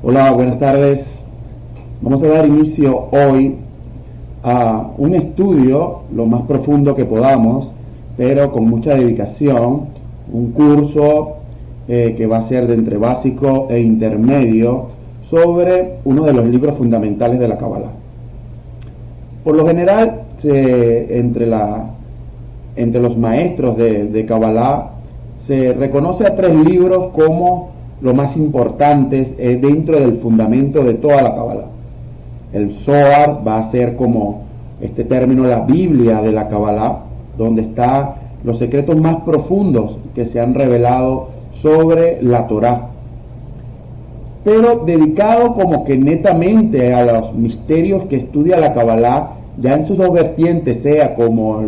Hola, buenas tardes. Vamos a dar inicio hoy a un estudio lo más profundo que podamos, pero con mucha dedicación, un curso que va a ser de entre básico e intermedio sobre uno de los libros fundamentales de la Kabbalah. Por lo general, entre los maestros de Kabbalah se reconoce a 3 libros como los más importantes dentro del fundamento de toda la Kabbalah. El Zohar va a ser como este término la Biblia de la Kabbalah, donde están los secretos más profundos que se han revelado sobre la Torá, pero dedicado como que netamente a los misterios que estudia la Kabbalah, ya en sus 2 vertientes, sea como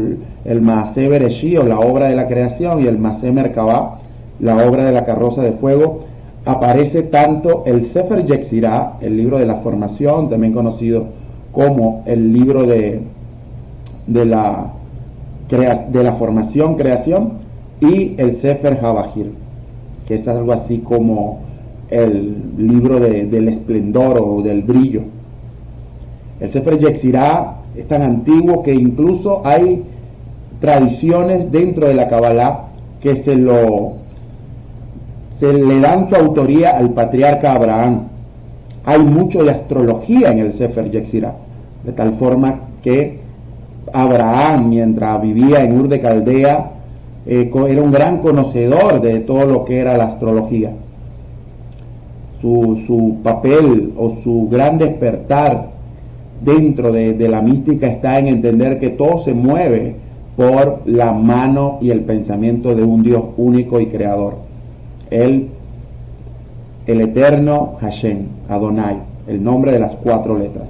el Maaseh Bereshit, o la obra de la creación, y el Maaseh Merkabah, la obra de la carroza de fuego. Aparece tanto el Sefer Yetzirah, el libro de la formación, también conocido como el libro de la formación, creación, y el Sefer Habahir, que es algo así como el libro del esplendor o del brillo. El Sefer Yetzirah es tan antiguo que incluso hay tradiciones dentro de la Kabbalah que se le dan su autoría al patriarca Abraham. Hay mucho de astrología en el Sefer Yetzirah, de tal forma que Abraham, mientras vivía en Ur de Caldea, era un gran conocedor de todo lo que era la astrología. Su papel o su gran despertar dentro de la mística está en entender que todo se mueve por la mano y el pensamiento de un Dios único y creador. El eterno Hashem, Adonai, el nombre de las 4 letras.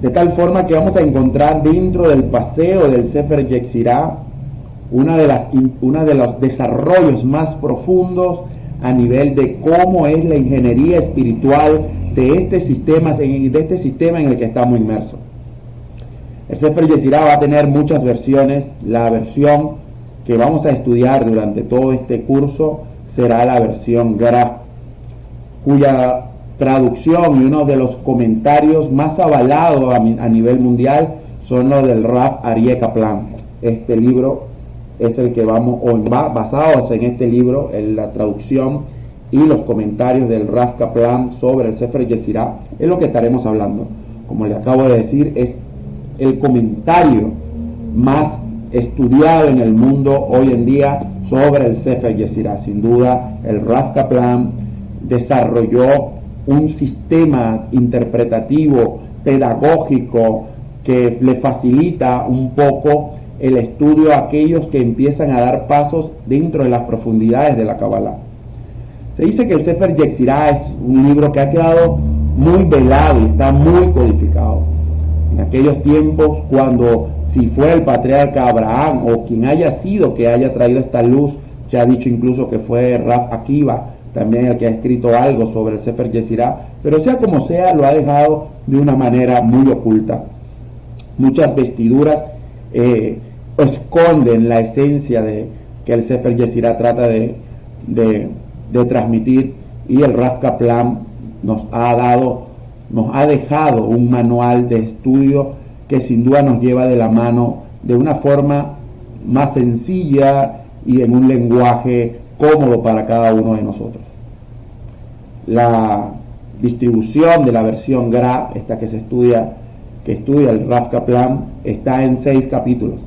De tal forma que vamos a encontrar dentro del paseo del Sefer Yetzirah uno de los desarrollos más profundos a nivel de cómo es la ingeniería espiritual de este sistema en el que estamos inmersos. El Sefer Yetzirah va a tener muchas versiones. La versión que vamos a estudiar durante todo este curso será la versión Gra, cuya traducción y uno de los comentarios más avalados a nivel mundial son los del Rav Aryeh Kaplan. Este libro es el que basados en este libro, en la traducción y los comentarios del Rav Kaplan sobre el Sefer Yetzirah, es lo que estaremos hablando. Como le acabo de decir, es el comentario más estudiado en el mundo hoy en día sobre el Sefer Yetzirah. Sin duda, el Rav Kaplan desarrolló un sistema interpretativo, pedagógico, que le facilita un poco el estudio a aquellos que empiezan a dar pasos dentro de las profundidades de la Kabbalah. Se dice que el Sefer Yetzirah es un libro que ha quedado muy velado y está muy codificado. En aquellos tiempos, cuando si fue el patriarca Abraham o quien haya sido que haya traído esta luz, se ha dicho incluso que fue Rav Akiva, también el que ha escrito algo sobre el Sefer Yetzirah, pero sea como sea, lo ha dejado de una manera muy oculta. Muchas vestiduras esconden la esencia que el Sefer Yetzirah trata de transmitir, y el Rav Kaplan nos ha dejado un manual de estudio que sin duda nos lleva de la mano de una forma más sencilla y en un lenguaje cómodo para cada uno de nosotros. La distribución de la versión Gra, esta que estudia el Rav Kaplan, está en 6 capítulos.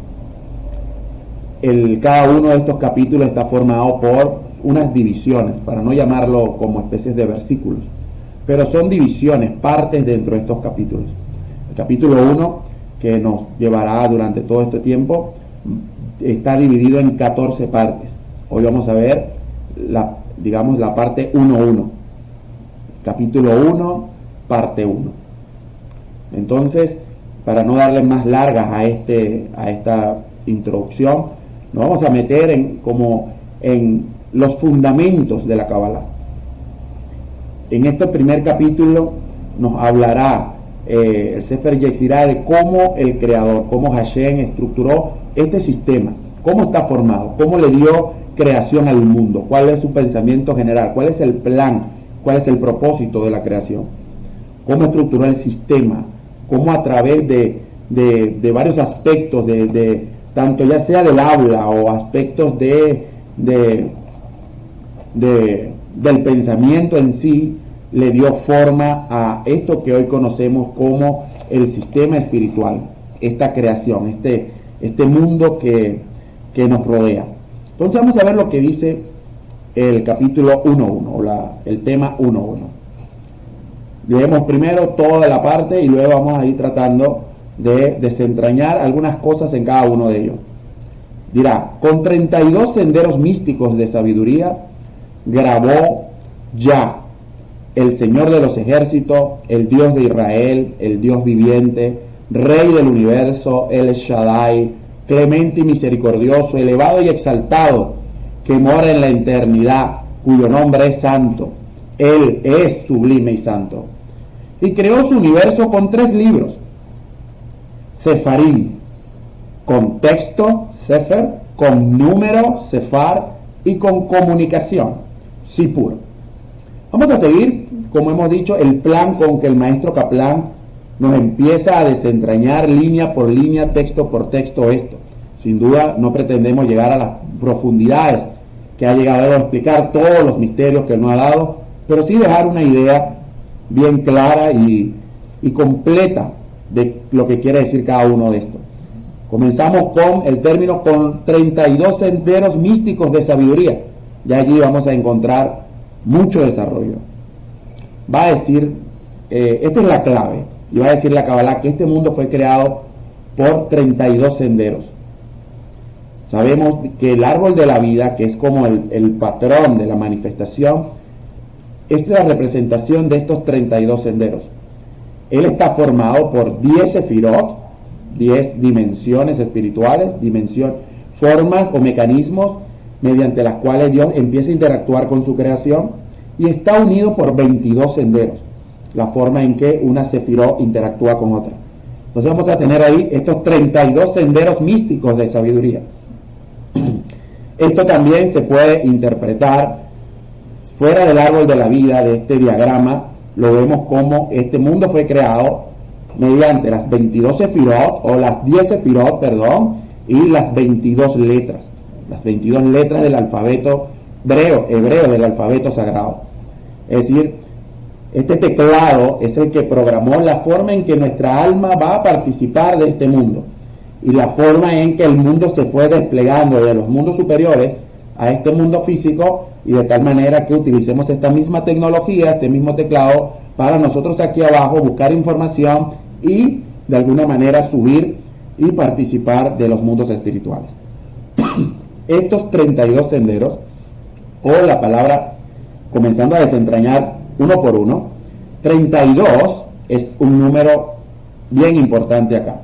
Cada uno de estos capítulos está formado por unas divisiones, para no llamarlo como especies de versículos, pero son divisiones, partes dentro de estos capítulos. El capítulo 1, que nos llevará durante todo este tiempo, está dividido en 14 partes. Hoy vamos a ver la parte 1.1. Capítulo 1, parte 1. Entonces, para no darle más largas a esta introducción, nos vamos a meter en los fundamentos de la Kabbalah. En este primer capítulo nos hablará el Sefer Yetzirah de cómo el creador, cómo Hashem estructuró este sistema, cómo está formado, cómo le dio creación al mundo, cuál es su pensamiento general, cuál es el plan, cuál es el propósito de la creación, cómo estructuró el sistema, cómo a través de varios aspectos, tanto ya sea del habla o aspectos del pensamiento en sí, le dio forma a esto que hoy conocemos como el sistema espiritual, esta creación, este mundo que nos rodea. Entonces vamos a ver lo que dice el capítulo 1.1, o el tema 1.1. Leemos primero toda la parte y luego vamos a ir tratando de desentrañar algunas cosas en cada uno de ellos. Dirá, con 32 senderos místicos de sabiduría grabó ya el Señor de los ejércitos, el Dios de Israel, el Dios viviente, Rey del universo, el Shaddai, clemente y misericordioso, elevado y exaltado, que mora en la eternidad, cuyo nombre es santo. Él es sublime y santo. Y creó su universo con 3 libros: Sefarim, con texto, Sefer, con número, Sefar, y con comunicación, Sipur. Vamos a seguir, como hemos dicho, el plan con que el maestro Kaplan nos empieza a desentrañar línea por línea, texto por texto esto. Sin duda no pretendemos llegar a las profundidades que ha llegado a explicar todos los misterios que él nos ha dado, pero sí dejar una idea bien clara y completa de lo que quiere decir cada uno de estos. Comenzamos con el término con 32 senderos místicos de sabiduría. Ya allí vamos a encontrar mucho desarrollo. Va a decir, esta es la clave, y va a decir la Kabbalah que este mundo fue creado por 32 senderos. Sabemos que el árbol de la vida, que es como el patrón de la manifestación, es la representación de estos 32 senderos. Él está formado por 10 sefirot, 10 dimensiones espirituales, formas o mecanismos mediante las cuales Dios empieza a interactuar con su creación, y está unido por 22 senderos, la forma en que una sefirot interactúa con otra. Entonces vamos a tener ahí estos 32 senderos místicos de sabiduría. Esto también se puede interpretar fuera del árbol de la vida, de este diagrama. Lo vemos como este mundo fue creado mediante las 22 sefirot, o las 10 sefirot, perdón, y las 22 letras del alfabeto hebreo del alfabeto sagrado. Es decir, este teclado es el que programó la forma en que nuestra alma va a participar de este mundo, y la forma en que el mundo se fue desplegando de los mundos superiores a este mundo físico, y de tal manera que utilicemos esta misma tecnología, este mismo teclado, para nosotros aquí abajo buscar información y de alguna manera subir y participar de los mundos espirituales. Estos 32 senderos, o la palabra, comenzando a desentrañar uno por uno, 32 es un número bien importante acá.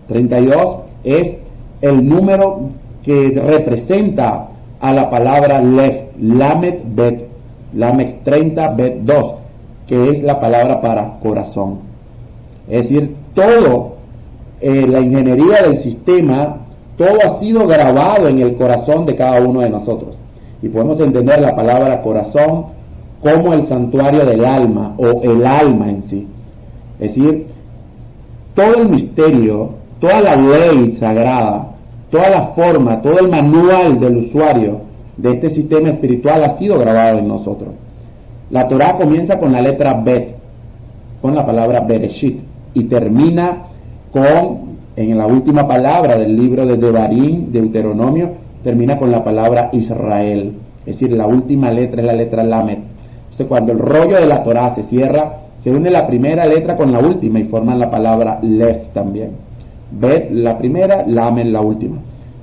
32 es el número que representa a la palabra Lev, Lamet Bet, Lamet 30 Bet 2, que es la palabra para corazón. Es decir, todo, la ingeniería del sistema, todo ha sido grabado en el corazón de cada uno de nosotros. Y podemos entender la palabra corazón como el santuario del alma, o el alma en sí. Es decir, todo el misterio, toda la ley sagrada, toda la forma, todo el manual del usuario de este sistema espiritual ha sido grabado en nosotros. La Torah comienza con la letra Bet, con la palabra Bereshit, y termina en la última palabra del libro de Devarim, Deuteronomio, termina con la palabra Israel. Es decir, la última letra es la letra Lamed. Entonces, cuando el rollo de la Torah se cierra, se une la primera letra con la última y forman la palabra Lev también. Bet la primera, Lamed la última.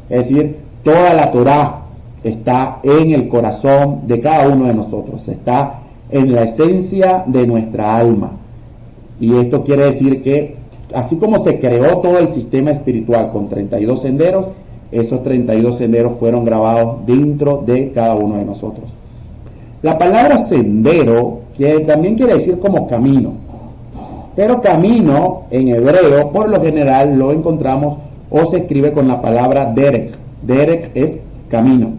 Es decir, toda la Torah está en el corazón de cada uno de nosotros, está en la esencia de nuestra alma. Y esto quiere decir que así como se creó todo el sistema espiritual con 32 senderos, esos 32 senderos fueron grabados dentro de cada uno de nosotros. La palabra sendero, que también quiere decir como camino, pero camino en hebreo por lo general lo encontramos o se escribe con la palabra derek. Derek es camino,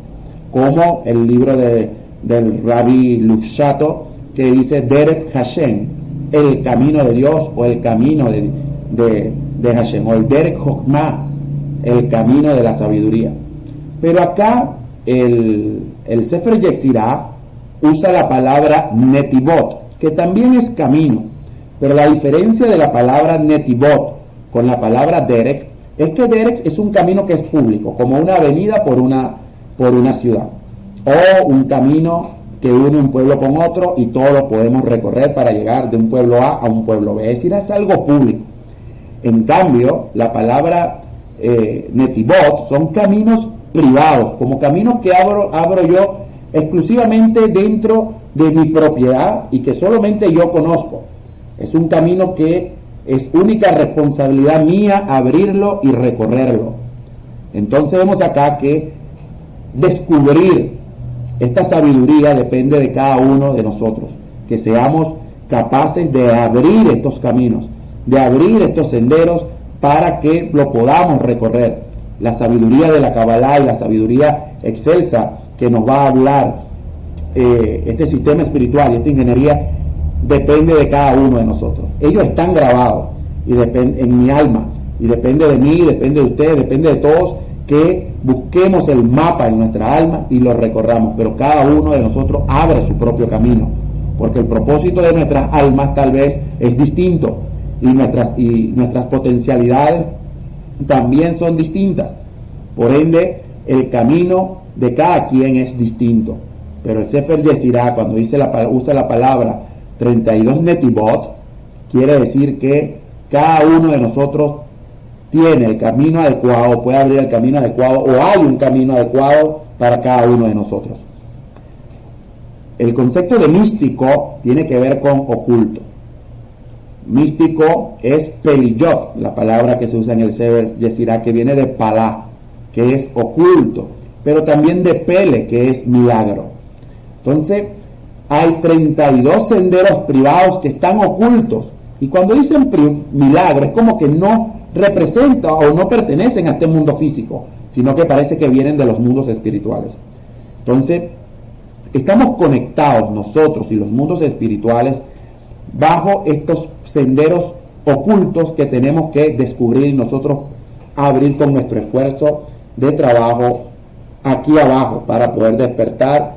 como el libro del Rabbi Luxato que dice Derech Hashem, el camino de Dios, o el camino de Hashem, o el Derech Jochma, el camino de la sabiduría. Pero acá el Sefer Yetzirah usa la palabra Netivot, que también es camino, pero la diferencia de la palabra Netivot con la palabra Derech es que Derech es un camino que es público, como una avenida por una ciudad, o un camino que une un pueblo con otro y todos lo podemos recorrer para llegar de un pueblo A a un pueblo B, es decir, es algo público. En cambio, la palabra Netivot son caminos privados, como caminos que abro yo exclusivamente dentro de mi propiedad y que solamente yo conozco. Es un camino que es única responsabilidad mía abrirlo y recorrerlo. Entonces vemos acá que descubrir esta sabiduría depende de cada uno de nosotros, que seamos capaces de abrir estos caminos, de abrir estos senderos para que lo podamos recorrer. La sabiduría de la Kabbalah y la sabiduría excelsa que nos va a hablar este sistema espiritual y esta ingeniería depende de cada uno de nosotros. Ellos están grabados y en mi alma, y depende de mí, depende de ustedes, depende de todos, que busquemos el mapa en nuestra alma y lo recorramos, pero cada uno de nosotros abre su propio camino, porque el propósito de nuestras almas tal vez es distinto y nuestras potencialidades también son distintas. Por ende, el camino de cada quien es distinto. Pero el Sefer Yetzirah, cuando usa la palabra 32 Netivot, quiere decir que cada uno de nosotros tiene el camino adecuado, puede abrir el camino adecuado, o hay un camino adecuado para cada uno de nosotros. El concepto de místico tiene que ver con oculto. Místico es peliyot, la palabra que se usa en el Sefer Yetzirah, que viene de palá, que es oculto, pero también de pele, que es milagro. Entonces, hay 32 senderos privados que están ocultos, y cuando dicen milagro, es como que no representa o no pertenecen a este mundo físico, sino que parece que vienen de los mundos espirituales. Entonces, estamos conectados nosotros y los mundos espirituales bajo estos senderos ocultos que tenemos que descubrir y nosotros abrir con nuestro esfuerzo de trabajo aquí abajo para poder despertar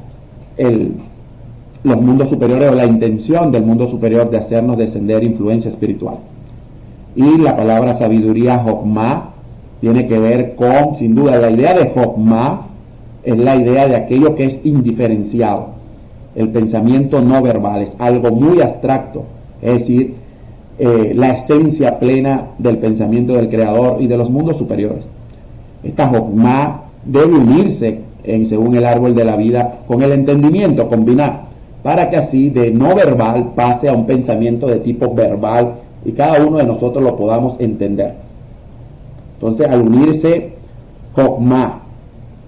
los mundos superiores, o la intención del mundo superior de hacernos descender influencia espiritual. Y la palabra sabiduría Jochma tiene que ver con, sin duda, la idea de Jochma es la idea de aquello que es indiferenciado. El pensamiento no verbal es algo muy abstracto, es decir, la esencia plena del pensamiento del Creador y de los mundos superiores. Esta Jochma debe unirse, según el árbol de la vida, con el entendimiento, combinar, para que así de no verbal pase a un pensamiento de tipo verbal y cada uno de nosotros lo podamos entender. Entonces, al unirse Jochma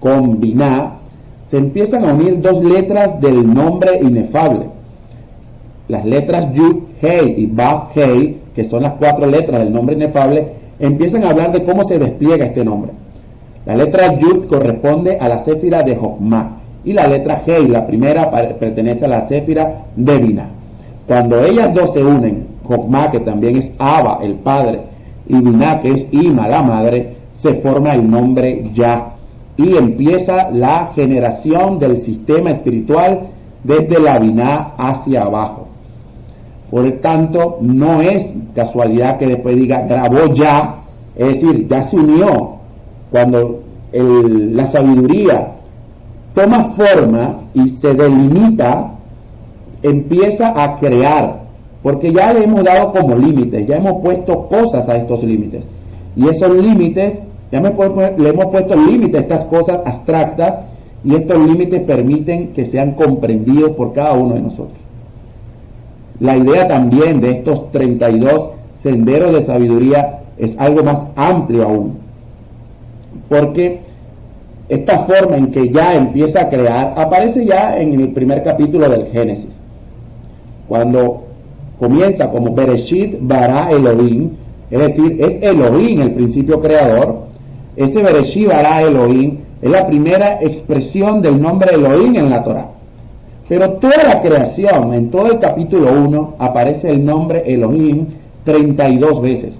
con Binah, se empiezan a unir dos letras del nombre inefable. Las letras Yud, Hei y Vav, Hei, que son las 4 letras del nombre inefable, empiezan a hablar de cómo se despliega este nombre. La letra Yud corresponde a la Séfira de Jochma, y la letra Hei, la primera, pertenece a la Séfira de Binah. Cuando ellas dos se unen, Jochma, que también es Abba, el padre, y Binah, que es Ima, la madre, se forma el nombre Yah, y empieza la generación del sistema espiritual desde la Binah hacia abajo. Por tanto, no es casualidad que después diga grabó ya, es decir, ya se unió. Cuando la sabiduría toma forma y se delimita, empieza a crear, porque ya le hemos dado como límites, ya hemos puesto cosas a estos límites, y esos límites, le hemos puesto límites a estas cosas abstractas, y estos límites permiten que sean comprendidos por cada uno de nosotros. La idea también de estos 32 senderos de sabiduría es algo más amplio aún, porque esta forma en que ya empieza a crear aparece ya en el primer capítulo del Génesis, cuando comienza como Bereshit bara Elohim, es decir, es Elohim el principio creador. Ese Bereshit bara Elohim es la primera expresión del nombre Elohim en la Torah. Pero toda la creación, en todo el capítulo 1, aparece el nombre Elohim 32 veces.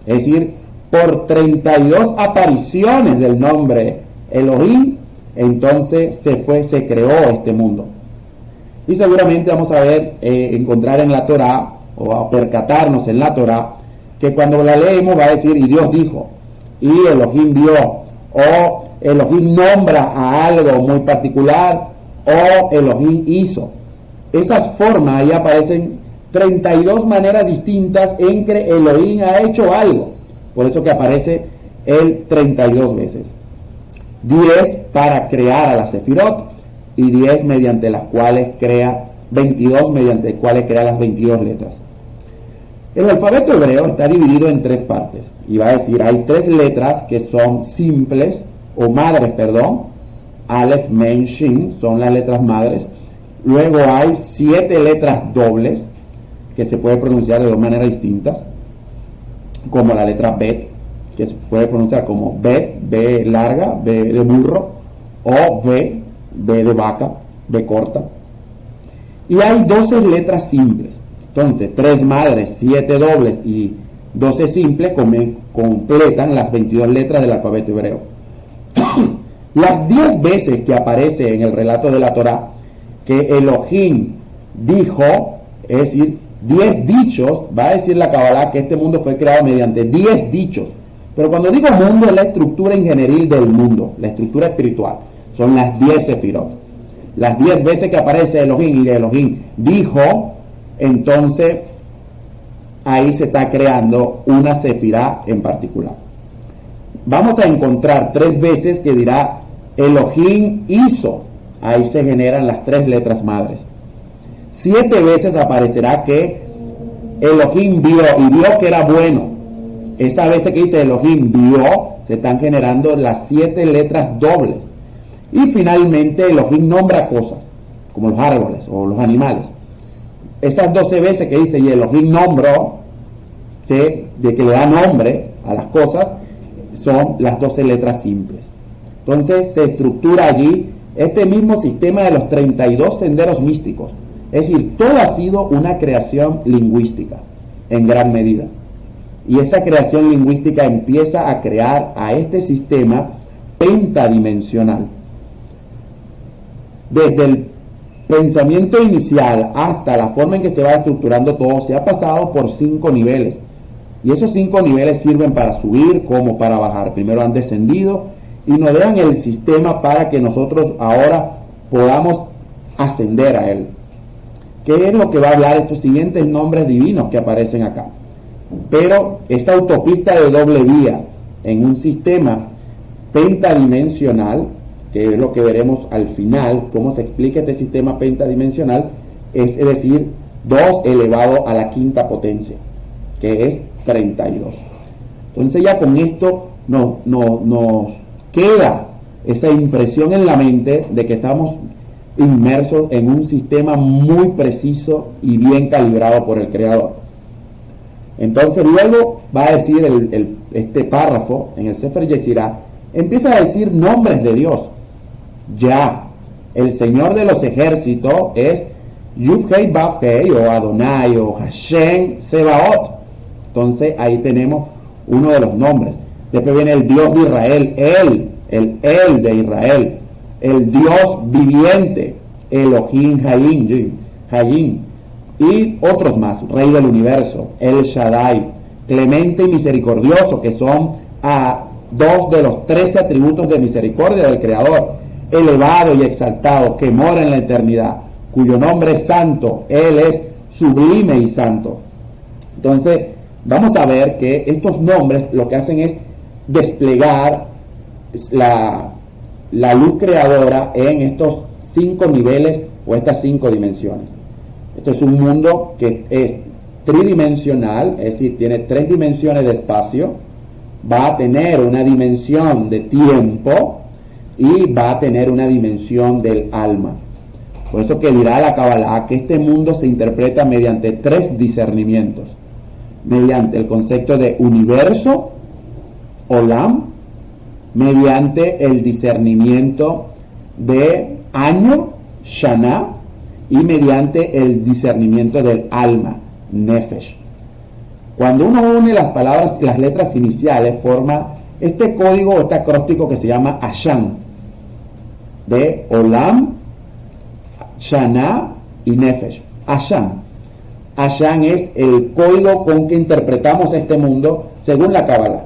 Es decir, por 32 apariciones del nombre Elohim, entonces se creó este mundo. Y seguramente vamos a ver, encontrar en la Torá, o a percatarnos en la Torá, que cuando la leemos va a decir, y Dios dijo, y Elohim vio, o Elohim nombra a algo muy particular, o Elohim hizo. Esas formas ahí aparecen 32 maneras distintas en que Elohim ha hecho algo. Por eso que aparece el 32 veces. 10 para crear a la Sefirot y 10 mediante las cuales crea, 22 mediante las cuales crea las 22 letras. El alfabeto hebreo está dividido en 3 partes. Y va a decir, hay 3 letras que son simples, o madres, perdón. Aleph, Mem, Shin son las letras madres. Luego hay 7 letras dobles que se puede pronunciar de 2 maneras distintas, como la letra Bet, que se puede pronunciar como Bet, B larga, B de burro, o V, B de vaca, B corta. Y hay 12 letras simples. Entonces, 3 madres, 7 dobles y 12 simples completan las 22 letras del alfabeto hebreo. Las 10 veces que aparece en el relato de la Torá que Elohim dijo, es decir, 10 dichos, va a decir la Kabbalah que este mundo fue creado mediante 10 dichos. Pero cuando digo mundo es la estructura ingenieril del mundo, la estructura espiritual. Son las 10 sefirot. Las 10 veces que aparece Elohim y Elohim dijo, entonces ahí se está creando una sefirá en particular. Vamos a encontrar 3 veces que dirá Elohim hizo. Ahí se generan las 3 letras madres. 7 veces aparecerá que Elohim vio y vio que era bueno. Esa vez que dice Elohim vio, se están generando las 7 letras dobles. Y finalmente Elohim nombra cosas, como los árboles o los animales. Esas 12 veces que dice y Elohim nombró, de que le da nombre a las cosas, son las 12 letras simples. Entonces se estructura allí este mismo sistema de los 32 senderos místicos. Es decir, todo ha sido una creación lingüística en gran medida. Y esa creación lingüística empieza a crear a este sistema pentadimensional. Desde el pensamiento inicial hasta la forma en que se va estructurando todo, se ha pasado por 5 niveles. Y esos 5 niveles sirven para subir como para bajar. Primero han descendido y nos dejan el sistema para que nosotros ahora podamos ascender a él. ¿Qué es lo que va a hablar estos siguientes nombres divinos que aparecen acá? Pero esa autopista de doble vía en un sistema pentadimensional, que es lo que veremos al final, cómo se explica este sistema pentadimensional, es decir, 2 elevado a la quinta potencia, que es 32. Entonces ya con esto nos queda esa impresión en la mente de que estamos inmersos en un sistema muy preciso y bien calibrado por el Creador. Entonces luego va a decir este párrafo en el Sefer Yetzirah, empieza a decir nombres de Dios. Ya, el Señor de los ejércitos es Yud-Hei Vav-Hei o Adonai o Hashem Sebaot. Entonces ahí tenemos uno de los nombres. Después viene el Dios de Israel, el de Israel, el Dios viviente, Elohim Hayim, y otros más, Rey del Universo, El Shaddai, clemente y misericordioso, que son 2 de los 13 atributos de misericordia del Creador, elevado y exaltado, que mora en la eternidad, cuyo nombre es santo, Él es sublime y santo. Entonces, vamos a ver que estos nombres lo que hacen es desplegar la luz creadora en estos 5 niveles o estas 5 dimensiones. Esto es un mundo que es tridimensional, es decir, tiene 3 dimensiones de espacio, va a tener una dimensión de tiempo y va a tener una dimensión del alma. Por eso que dirá la Kabbalah que este mundo se interpreta mediante 3 discernimientos. Mediante el concepto de universo, Olam, mediante el discernimiento de año, Shana, y mediante el discernimiento del alma, nefesh. Cuando uno une las palabras, las letras iniciales, forma este código o este acróstico que se llama Ashan, de Olam, Shana y Nefesh. Ashan. Ashan es el código con que interpretamos este mundo según la Kabbalah.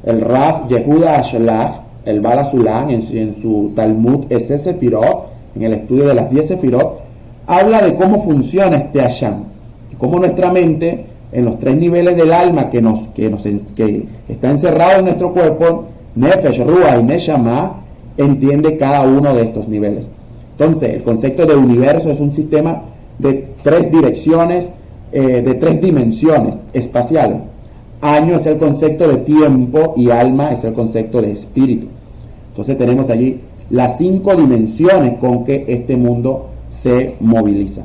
El Rav Yehuda Ashlach, el Bala Sulam, en su Talmud Ese Sefirot, en el estudio de las 10 Sefirot, habla de cómo funciona este Ashan y cómo nuestra mente, en los 3 niveles del alma que está encerrado en nuestro cuerpo, Nefesh, Ruach y Neshama, entiende cada uno de estos niveles. Entonces, el concepto de universo es un sistema de 3 direcciones, de 3 dimensiones espaciales. Año es el concepto de tiempo y alma es el concepto de espíritu. Entonces tenemos allí las 5 dimensiones con que este mundo se moviliza.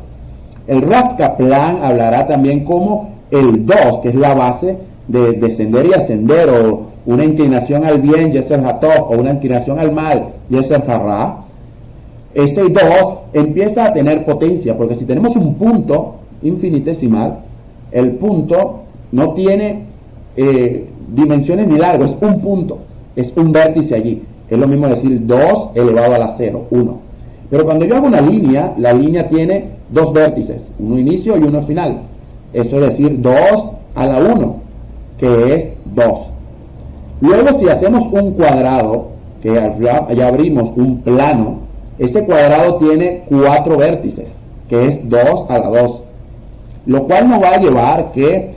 El Rav Kaplan hablará también como el 2, que es la base de descender y ascender, o una inclinación al bien, Yeser Hatov, o una inclinación al mal, Yeser Harra. Ese 2 empieza a tener potencia, porque si tenemos un punto infinitesimal, el punto no tiene dimensiones ni largo, es un punto, es un vértice allí. Es lo mismo decir 2 elevado a la 0, 1. Pero cuando yo hago una línea, la línea tiene 2 vértices, uno inicio y uno final. Eso es decir 2 a la 1, que es 2. Luego, si hacemos un cuadrado, que ya abrimos un plano, ese cuadrado tiene 4 vértices, que es 2 a la 2. Lo cual nos va a llevar que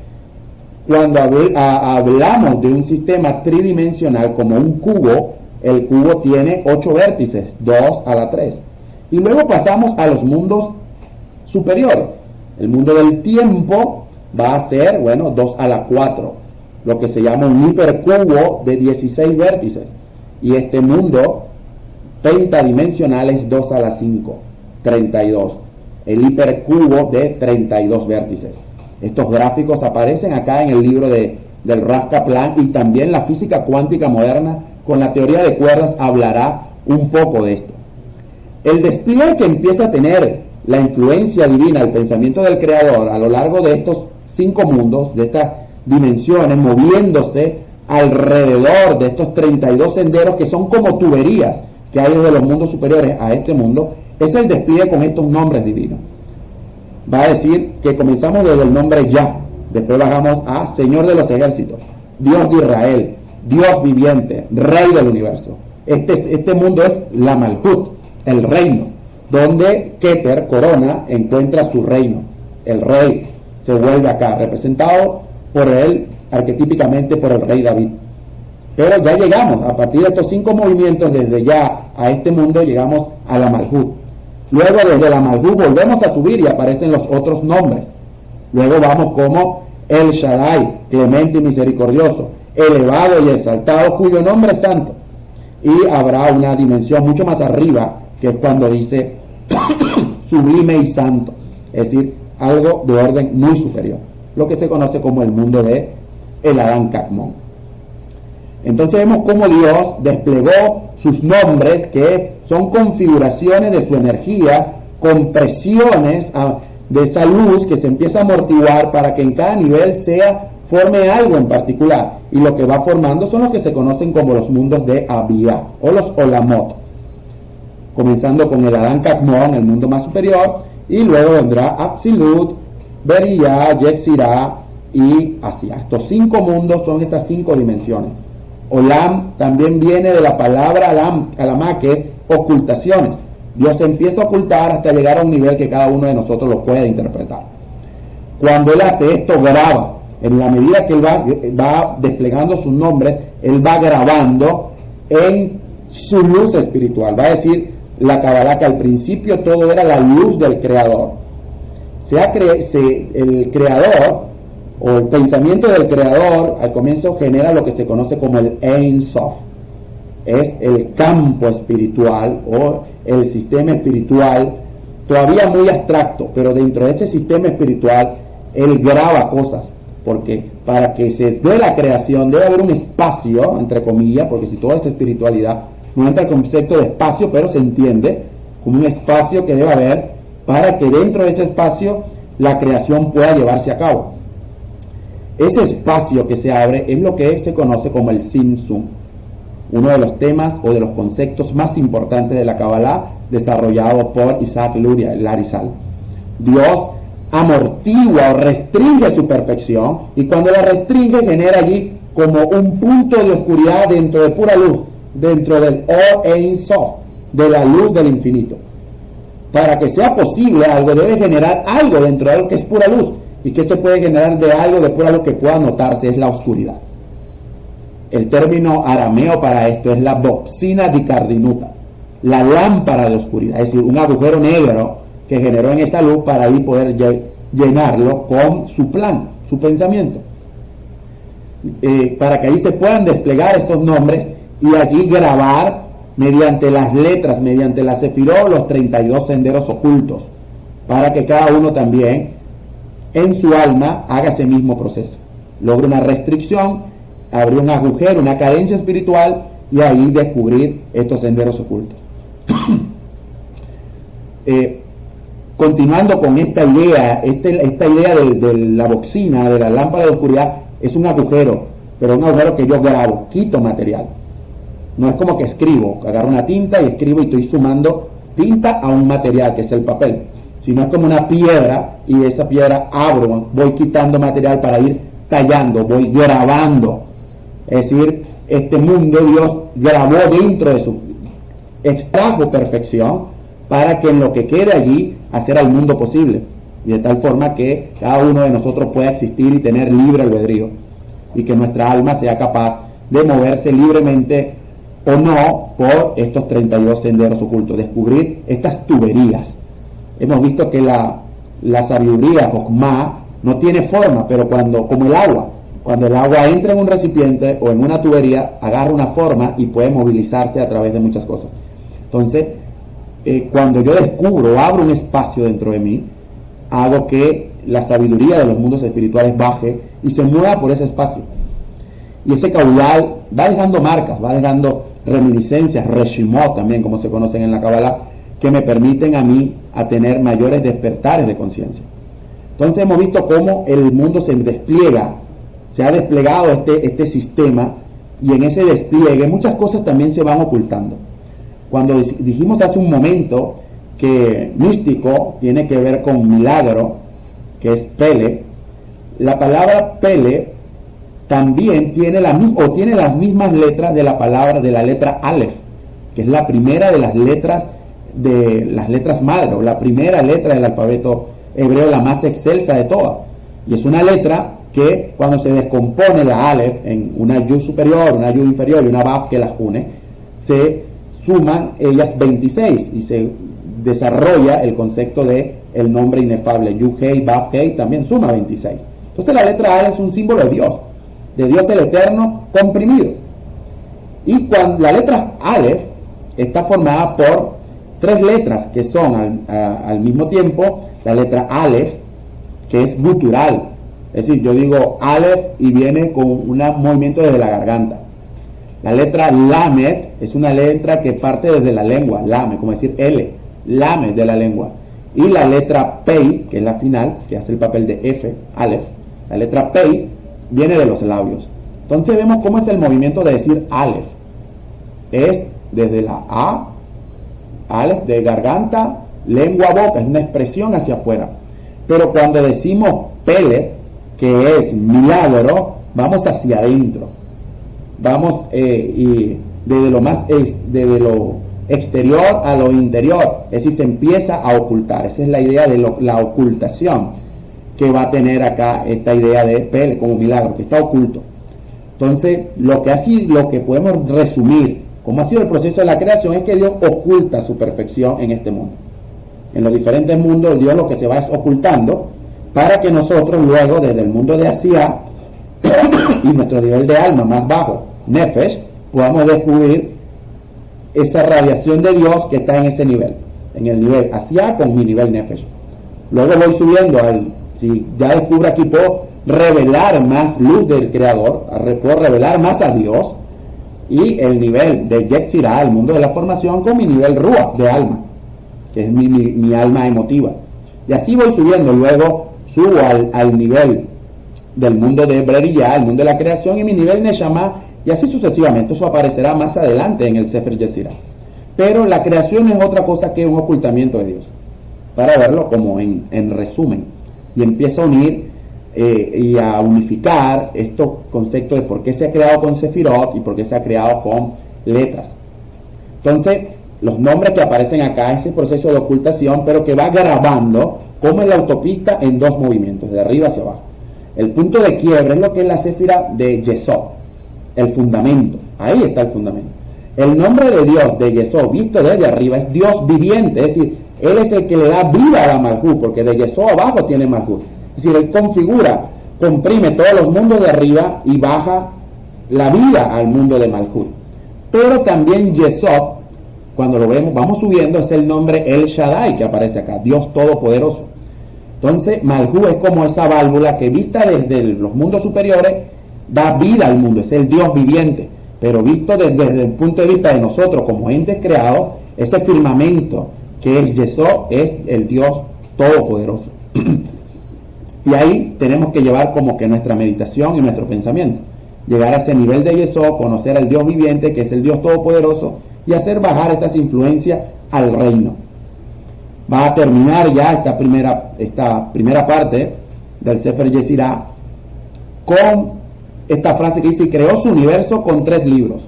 cuando hablamos de un sistema tridimensional como un cubo, el cubo tiene 8 vértices, 2 a la 3. Y luego pasamos a los mundos superiores. El mundo del tiempo va a ser, 2 a la 4, lo que se llama un hipercubo de 16 vértices. Y este mundo pentadimensional es 2 a la 5, 32. El hipercubo de 32 vértices. Estos gráficos aparecen acá en el libro del Rav Kaplan, y también la física cuántica moderna con la teoría de cuerdas hablará un poco de esto. El despliegue que empieza a tener la influencia divina, el pensamiento del Creador a lo largo de estos 5 mundos, de estas dimensiones, moviéndose alrededor de estos 32 senderos que son como tuberías que hay desde los mundos superiores a este mundo, es el despliegue con estos nombres divinos. Va a decir que comenzamos desde el nombre Yah, después bajamos a Señor de los ejércitos, Dios de Israel, Dios viviente, Rey del universo. Este mundo es la Malhut, el reino, donde Keter, corona, encuentra su reino. El rey se vuelve acá, representado por él, arquetípicamente por el rey David. Pero ya llegamos, a partir de estos 5 movimientos, desde ya a este mundo, llegamos a la Malhut. Luego desde la Malhut volvemos a subir y aparecen los otros nombres. Luego vamos como El Shaddai, clemente y misericordioso, elevado y exaltado, cuyo nombre es santo. Y habrá una dimensión mucho más arriba, que es cuando dice sublime y santo, es decir, algo de orden muy superior, lo que se conoce como el mundo de el Adán Kadmon. Entonces vemos cómo Dios desplegó sus nombres, que son configuraciones de su energía, compresiones de esa luz que se empieza a amortiguar para que en cada nivel forme algo en particular, y lo que va formando son los que se conocen como los mundos de Abiyah o los Olamot, comenzando con el Adán Kadmon, el mundo más superior, y luego vendrá Atzilut, Beriyah, Yetzirah y Asiyah. Estos 5 mundos son estas 5 dimensiones. Olam también viene de la palabra alamá, que es ocultaciones. Dios empieza a ocultar hasta llegar a un nivel que cada uno de nosotros lo puede interpretar. Cuando Él hace esto, graba. En la medida que Él va desplegando sus nombres, Él va grabando en su luz espiritual. Va a decir la Kabbalah que al principio todo era la luz del Creador. El Creador, o el pensamiento del Creador, al comienzo genera lo que se conoce como el Ein Sof. Es el campo espiritual o el sistema espiritual, todavía muy abstracto, pero dentro de ese sistema espiritual Él graba cosas, porque para que se dé la creación debe haber un espacio, entre comillas, porque si toda esa espiritualidad no entra el concepto de espacio, pero se entiende como un espacio que debe haber para que dentro de ese espacio la creación pueda llevarse a cabo. Ese espacio que se abre es lo que se conoce como el Tzimtzum, uno de los temas o de los conceptos más importantes de la Kabbalah, desarrollado por Isaac Luria, el Arizal. Dios amortigua o restringe su perfección, y cuando la restringe genera allí como un punto de oscuridad dentro de pura luz, dentro del Or Ein Sof, de la luz del infinito. Para que sea posible algo, debe generar algo dentro de algo que es pura luz. ¿Y que se puede generar de algo de pura luz que pueda notarse? Es la oscuridad. El término arameo para esto es la boxina di cardinuta, la lámpara de oscuridad, es decir, un agujero negro que generó en esa luz para ahí poder llenarlo con su plan, su pensamiento. Para que ahí se puedan desplegar estos nombres y allí grabar mediante las letras, mediante la sefirot, los 32 senderos ocultos, para que cada uno también en su alma haga ese mismo proceso, logre una restricción, abrir un agujero, una carencia espiritual, y ahí descubrir estos senderos ocultos. Continuando con esta idea, esta idea de la boxina, de la lámpara de oscuridad, es un agujero, pero un agujero que yo grabo, quito material. No es como que escribo, agarro una tinta y escribo y estoy sumando tinta a un material que es el papel, sino es como una piedra, y esa piedra abro, voy quitando material para ir tallando, voy grabando. Es decir, este mundo Dios grabó dentro de su, extrajo perfección para que en lo que quede allí hacer al mundo posible, y de tal forma que cada uno de nosotros pueda existir y tener libre albedrío, y que nuestra alma sea capaz de moverse libremente o no por estos 32 senderos ocultos, descubrir estas tuberías. Hemos visto que la sabiduría, Jochma, no tiene forma, pero como el agua, cuando el agua entra en un recipiente o en una tubería, agarra una forma y puede movilizarse a través de muchas cosas. Entonces, cuando yo descubro o abro un espacio dentro de mí, hago que la sabiduría de los mundos espirituales baje y se mueva por ese espacio. Y ese caudal va dejando marcas, va dejando reminiscencias, reshimot también, como se conocen en la Kabbalah, que me permiten a mí a tener mayores despertares de conciencia. Entonces hemos visto cómo el mundo se despliega, se ha desplegado este sistema, y en ese despliegue muchas cosas también se van ocultando. Cuando dijimos hace un momento que místico tiene que ver con milagro, que es Pele, la palabra Pele también tiene las mismas letras de la palabra, de la letra Aleph, que es la primera de las letras madre, o la primera letra del alfabeto hebreo, la más excelsa de todas. Y es una letra que cuando se descompone la Aleph en una Yud superior, una Yud inferior y una Vav que las une, se suman ellas 26 y se desarrolla el concepto de el nombre inefable. Yud Hei, Vav Hei también suma 26. Entonces la letra Aleph es un símbolo de Dios el Eterno comprimido. Y cuando la letra Aleph está formada por 3 letras que son al mismo tiempo la letra Aleph, que es gutural, es decir, yo digo Aleph y viene con un movimiento desde la garganta. La letra Lamed es una letra que parte desde la lengua, Lamed, como decir L, Lamed de la lengua. Y la letra Pei, que es la final, que hace el papel de F, Aleph, la letra Pei viene de los labios. Entonces vemos cómo es el movimiento de decir Aleph. Es desde la A, Aleph de garganta, lengua, boca, es una expresión hacia afuera. Pero cuando decimos Pele, que es milagro, vamos hacia adentro. Vamos y desde lo exterior a lo interior. Es decir, se empieza a ocultar. Esa es la idea de la ocultación que va a tener acá esta idea de Pele como milagro, que está oculto. Entonces, lo que podemos resumir como ha sido el proceso de la creación es que Dios oculta su perfección en este mundo. En los diferentes mundos, Dios lo que se va es ocultando para que nosotros luego, desde el mundo de Asiá y nuestro nivel de alma más bajo, Nefesh, podamos descubrir esa radiación de Dios que está en ese nivel, en el nivel Asiá con mi nivel Nefesh. Luego voy subiendo si ya descubro aquí, puedo revelar más luz del Creador, puedo revelar más a Dios, y el nivel de Yetzirah, el mundo de la formación, con mi nivel Ruach de alma. que es mi alma emotiva. Y así voy subiendo, luego subo al nivel del mundo de Breriyah, el mundo de la creación, y mi nivel Neshama, y así sucesivamente. Eso aparecerá más adelante en el Sefer Yetzirah. Pero la creación es otra cosa que un ocultamiento de Dios, para verlo como en resumen. Y empieza a unir y a unificar estos conceptos de por qué se ha creado con Sefirot y por qué se ha creado con letras. Entonces, los nombres que aparecen acá, ese proceso de ocultación, pero que va grabando como en la autopista en dos movimientos, de arriba hacia abajo. El punto de quiebre es lo que es la Sefira de Yesod, el fundamento. Ahí está el fundamento. El nombre de Dios de Yesod, visto desde arriba, es Dios viviente, es decir, Él es el que le da vida a la Malhut, porque de Yesod abajo tiene Malhut. Es decir, Él configura, comprime todos los mundos de arriba y baja la vida al mundo de Malhut. Pero también Yesod, cuando lo vemos, vamos subiendo, es el nombre El Shaddai que aparece acá, Dios Todopoderoso. Entonces, Malhut es como esa válvula que vista desde los mundos superiores, da vida al mundo, es el Dios viviente. Pero visto desde el punto de vista de nosotros como entes creados, ese firmamento que es Yesod es el Dios Todopoderoso. Y ahí tenemos que llevar como que nuestra meditación y nuestro pensamiento. Llegar a ese nivel de Yesod, conocer al Dios viviente, que es el Dios Todopoderoso, y hacer bajar estas influencias al reino. Va a terminar ya esta primera parte del Sefer Yetzirah con esta frase que dice: y creó su universo con 3 libros.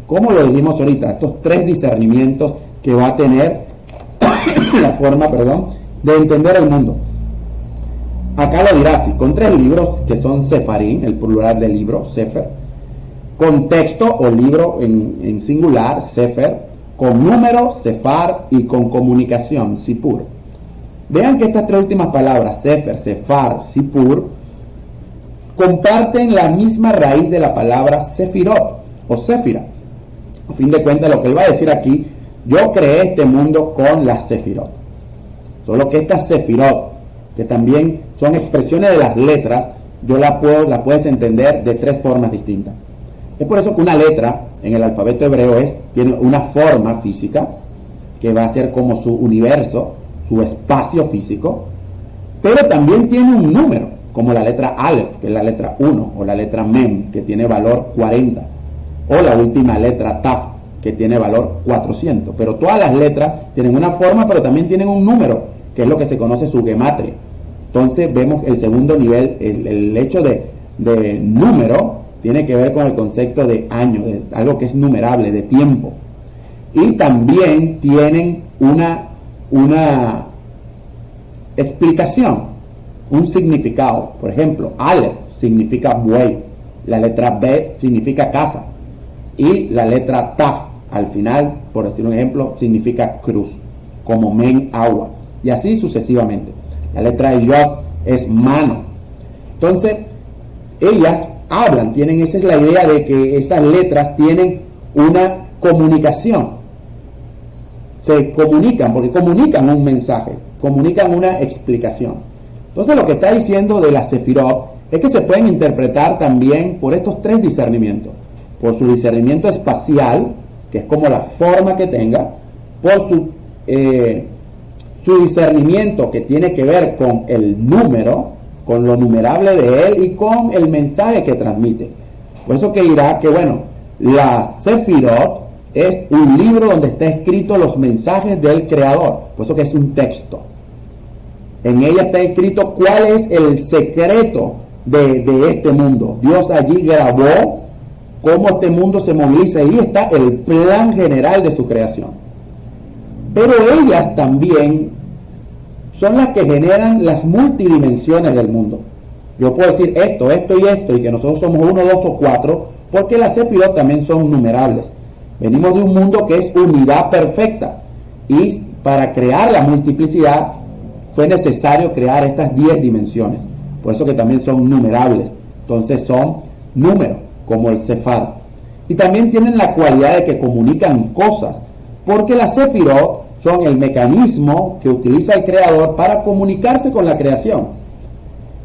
Como lo dijimos ahorita, estos 3 discernimientos que va a tener la forma, de entender el mundo. Acá lo dirá así, con 3 libros que son Sefarim, el plural de libro, Sefer, con texto o libro en singular, Sefer, con número, Sefar, y con comunicación, Sipur. Vean que estas 3 últimas palabras, Sefer, Sefar, Sipur, comparten la misma raíz de la palabra Sefirot o Sefira. A fin de cuentas, lo que él va a decir aquí: yo creé este mundo con las Sefirot. Solo que estas Sefirot, que también son expresiones de las letras, las puedes entender de 3 formas distintas. Es por eso que una letra en el alfabeto hebreo tiene una forma física, que va a ser como su universo, su espacio físico, pero también tiene un número, como la letra Aleph, que es la letra 1, o la letra Mem, que tiene valor 40, o la última letra Taf, que tiene valor 400. Pero todas las letras tienen una forma, pero también tienen un número, que es lo que se conoce su gematria. Entonces vemos el segundo nivel, el hecho de número, tiene que ver con el concepto de año, de algo que es numerable, de tiempo. Y también tienen una explicación, un significado. Por ejemplo, Aleph significa buey, la letra B significa casa, y la letra Taf al final, por decir un ejemplo, significa cruz, como Men, agua, y así sucesivamente. La letra Yod es mano. Entonces, ellas hablan, esa es la idea de que estas letras tienen una comunicación, se comunican, porque comunican un mensaje, comunican una explicación. Entonces, lo que está diciendo de la Sefirot es que se pueden interpretar también por estos 3 discernimientos: por su discernimiento espacial, que es como la forma que tenga; por su discernimiento que tiene que ver con el número, con lo numerable de él, y con el mensaje que transmite. Por eso que dirá que, la Sefirot es un libro donde está escrito los mensajes del Creador. Por eso que es un texto. En ella está escrito cuál es el secreto de este mundo. Dios allí grabó cómo este mundo se moviliza. Ahí está el plan general de su creación. Pero ellas también son las que generan las multidimensiones del mundo. Yo puedo decir esto y que nosotros somos 1, 2 o 4, porque las Sefirot también son numerables. Venimos de un mundo que es unidad perfecta, y para crear la multiplicidad fue necesario crear estas 10 dimensiones. Por eso que también son numerables. Entonces son números, como el Sefar. Y también tienen la cualidad de que comunican cosas, porque las Sefirot son el mecanismo que utiliza el Creador para comunicarse con la creación,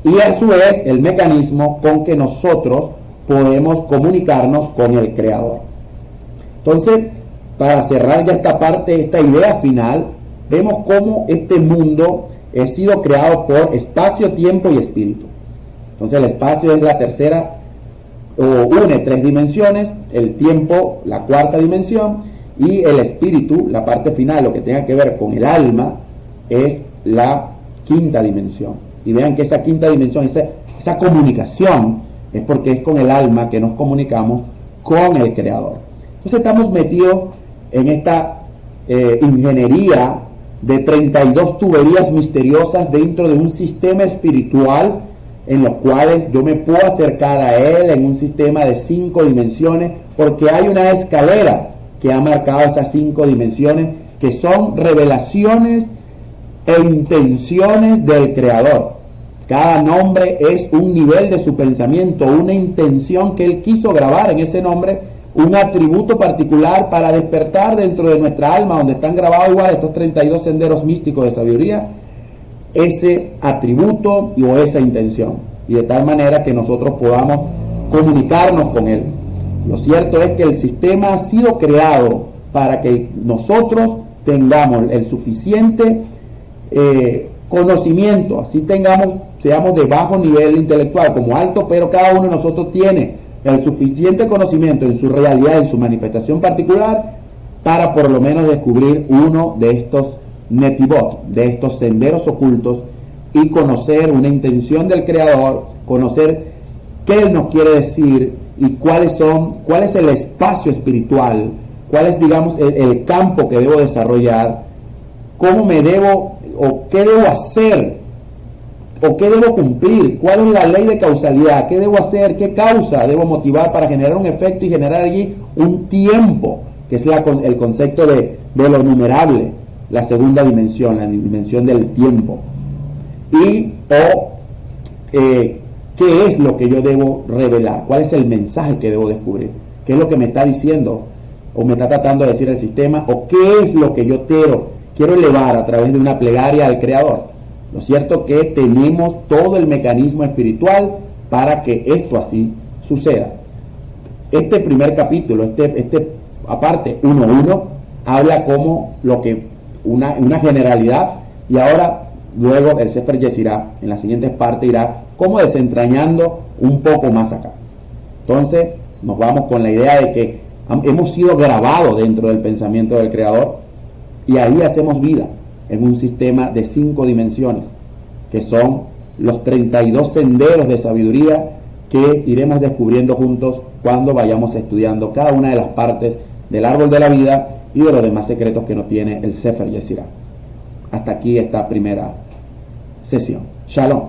y a su vez el mecanismo con que nosotros podemos comunicarnos con el Creador. Entonces, para cerrar ya esta parte, esta idea final, vemos cómo este mundo ha sido creado por espacio, tiempo y espíritu. Entonces el espacio es la tercera, o une tres dimensiones, el tiempo, la cuarta dimensión, y el espíritu, la parte final, lo que tenga que ver con el alma, es la quinta dimensión. Y vean que esa quinta dimensión, esa comunicación, es porque es con el alma que nos comunicamos con el Creador. Entonces estamos metidos en esta ingeniería de 32 tuberías misteriosas dentro de un sistema espiritual en los cuales yo me puedo acercar a Él en un sistema de 5 dimensiones, porque hay una escalera que ha marcado esas 5 dimensiones, que son revelaciones e intenciones del Creador. Cada nombre es un nivel de su pensamiento, una intención que Él quiso grabar en ese nombre, un atributo particular para despertar dentro de nuestra alma, donde están grabados igual estos 32 senderos místicos de sabiduría, ese atributo o esa intención, y de tal manera que nosotros podamos comunicarnos con Él. Lo cierto es que el sistema ha sido creado para que nosotros tengamos el suficiente conocimiento, así seamos de bajo nivel intelectual como alto, pero cada uno de nosotros tiene el suficiente conocimiento en su realidad, en su manifestación particular, para por lo menos descubrir uno de estos netivot, de estos senderos ocultos, y conocer una intención del Creador, conocer qué Él nos quiere decir y cuál es el espacio espiritual, cuál es, digamos, el campo que debo desarrollar, cómo me debo o qué debo hacer o qué debo cumplir, cuál es la ley de causalidad, qué debo hacer, qué causa debo motivar para generar un efecto y generar allí un tiempo, que es el concepto de lo numerable, la segunda dimensión, la dimensión del tiempo. Y qué es lo que yo debo revelar, cuál es el mensaje que debo descubrir, qué es lo que me está diciendo o me está tratando de decir el sistema, o qué es lo que yo quiero elevar a través de una plegaria al Creador. Lo cierto que tenemos todo el mecanismo espiritual para que esto así suceda. Este primer capítulo, aparte 1.1, habla como una generalidad, y ahora luego el Sefer Yetzirah en la siguiente parte irá como desentrañando un poco más acá. Entonces nos vamos con la idea de que hemos sido grabados dentro del pensamiento del Creador, y ahí hacemos vida en un sistema de 5 dimensiones, que son los 32 senderos de sabiduría que iremos descubriendo juntos cuando vayamos estudiando cada una de las partes del árbol de la vida y de los demás secretos que nos tiene el Sefer Yetzirah. Hasta aquí esta primera sesión. Shalom.